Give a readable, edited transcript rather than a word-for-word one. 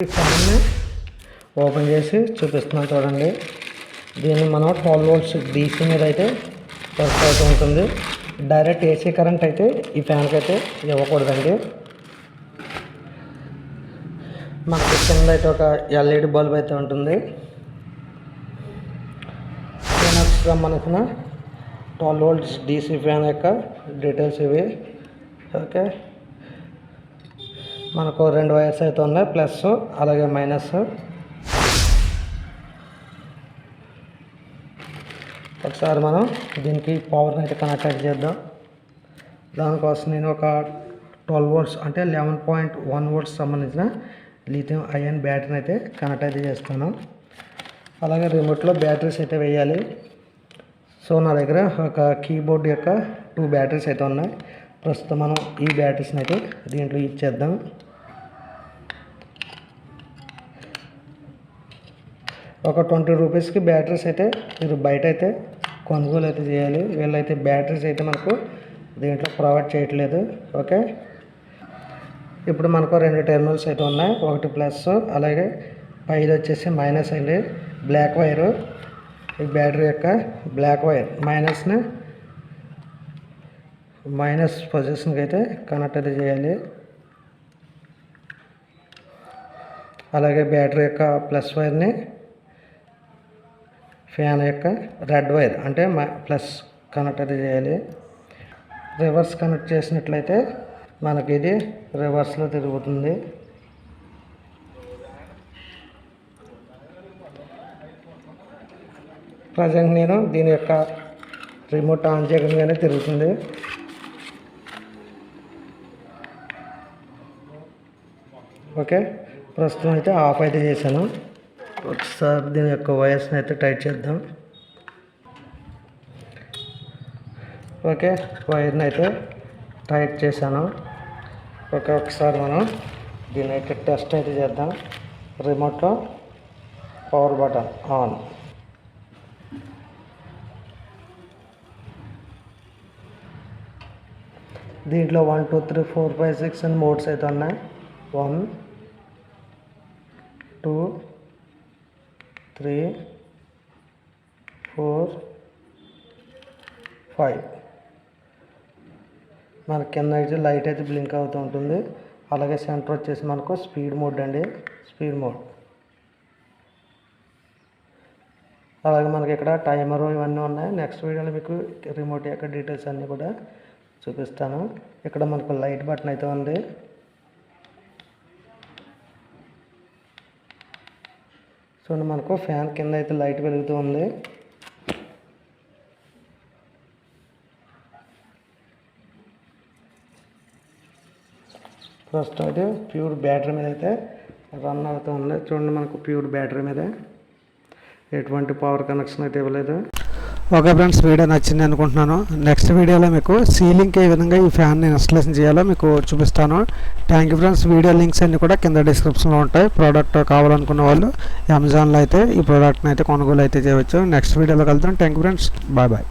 ఈ ఫ్యాన్ని ఓపెన్ చేసి చూపిస్తున్నాను చూడండి. దీన్ని మనం 12 volts DC మీద అయితే వర్క్ అవుతూ ఉంటుంది. డైరెక్ట్ AC కరెంట్ అయితే ఈ ఫ్యాన్కి అయితే ఇవ్వకూడదండి. మనకి కింద అయితే ఒక LED బల్బ్ అయితే ఉంటుంది. దీనికి సంబంధించిన 12 volts DC ఫ్యాన్ యొక్క డీటెయిల్స్ ఇవి. ఓకే, మనకు 2 వైర్స్ అయితే ఉన్నాయి, ప్లస్ అలాగే మైనస్. ఒకసారి మనం దీనికి పవర్ని అయితే కనెక్ట్ చేద్దాం. దానికోసం నేను ఒక 12 volts అంటే 11.1 volts సంబంధించిన లిథియం అయాన్ బ్యాటరీని అయితే కనెక్ట్ అయితే చేస్తాను. అలాగే రిమోట్లో బ్యాటరీస్ అయితే వేయాలి. సో నా దగ్గర ఒక కీబోర్డ్ యొక్క 2 బ్యాటరీస్ అయితే ఉన్నాయి. ప్రస్తుతం మనం ఈ బ్యాటరీస్ని అయితే దీంట్లో ఇచ్చేద్దాం. ఒక 20 రూపీస్కి బ్యాటరీస్ అయితే మీరు బయట అయితే కొనుగోలు అయితే చేయాలి. వీళ్ళైతే బ్యాటరీస్ అయితే మనకు దీంట్లో ప్రొవైడ్ చేయట్లేదు. ఓకే, ఇప్పుడు మనకు 2 టెర్మినల్స్ అయితే ఉన్నాయి, ఒకటి ప్లస్ అలాగే పైది వచ్చేసి మైనస్ అండి. బ్లాక్ వైరు, ఈ బ్యాటరీ యొక్క బ్లాక్ వైర్ మైనస్ పొజిషన్కి అయితే కనెక్ట్ అయితే చేయాలి. అలాగే బ్యాటరీ యొక్క ప్లస్ వైర్ని ఫ్యాన్ యొక్క రెడ్ వైర్ అంటే ప్లస్ కనెక్ట్ అయితే చేయాలి. రివర్స్ కనెక్ట్ చేసినట్లయితే మనకి ఇది రివర్స్లో తిరుగుతుంది. ప్రజెంట్ నేను దీని యొక్క రిమోట్ ఆన్ చేయగానే తిరుగుతుంది. ఓకే, ప్రస్తుతం అయితే ఆఫ్ అయితే చేశాను. ఒకసారి దీని యొక్క వైర్స్ని అయితే టైట్ చేద్దాం. ఓకే, వైర్ని అయితే టైట్ చేశాను. ఓకే, ఒకసారి మనం దీని అయితే టెస్ట్ అయితే చేద్దాం. రిమోట్లో పవర్ బటన్ ఆన్. దీంట్లో 1 2 3 4 5 6 అని మోడ్స్ అయితే ఉన్నాయి. 1 2 3 4 5. మన కింద అయితే లైట్ అయితే బ్లింక్ అవుతూ ఉంటుంది. అలాగే సెంటర్ వచ్చేసి మనకు స్పీడ్ మోడ్ అండి, స్పీడ్ మోడ్. అలాగే మనకి ఇక్కడ టైమర్ ఇవన్నీ ఉన్నాయి. నెక్స్ట్ వీడియోలో మీకు రిమోట్ యొక్క డీటెయిల్స్ అన్నీ కూడా చూపిస్తాను. ఇక్కడ మనకు లైట్ బటన్ అయితే ఉంది. చూడండి, మనకు ఫ్యాన్ కింద అయితే లైట్ వెలుగుతూ ఉంది. ప్రస్తుతం అయితే ప్యూర్ బ్యాటరీ మీద అయితే రన్ అవుతూ ఉంది. చూడండి, మనకు ప్యూర్ బ్యాటరీ మీద ఎటువంటి పవర్ కనెక్షన్ అయితే ఇవ్వలేదు. ఓకే ఫ్రెండ్స్, వీడియో నచ్చింది అనుకుంటున్నాను. నెక్స్ట్ వీడియోలో మీకు సీలింగ్కి ఏ విధంగా ఈ ఫ్యాన్ని ఇన్స్టాలేషన్ చేయాలో మీకు చూపిస్తాను. Thank you friends. Video links అన్నీ కూడా కింద డిస్క్రిప్షన్లో ఉంటాయి. ప్రోడక్ట్ కావాలనుకున్న వాళ్ళు అమెజాన్లో అయితే ఈ ప్రోడక్ట్ని అయితే కొనుగోలు అయితే చేయవచ్చు. నెక్స్ట్ వీడియోలో కలుద్దాం. Thank you friends, bye bye.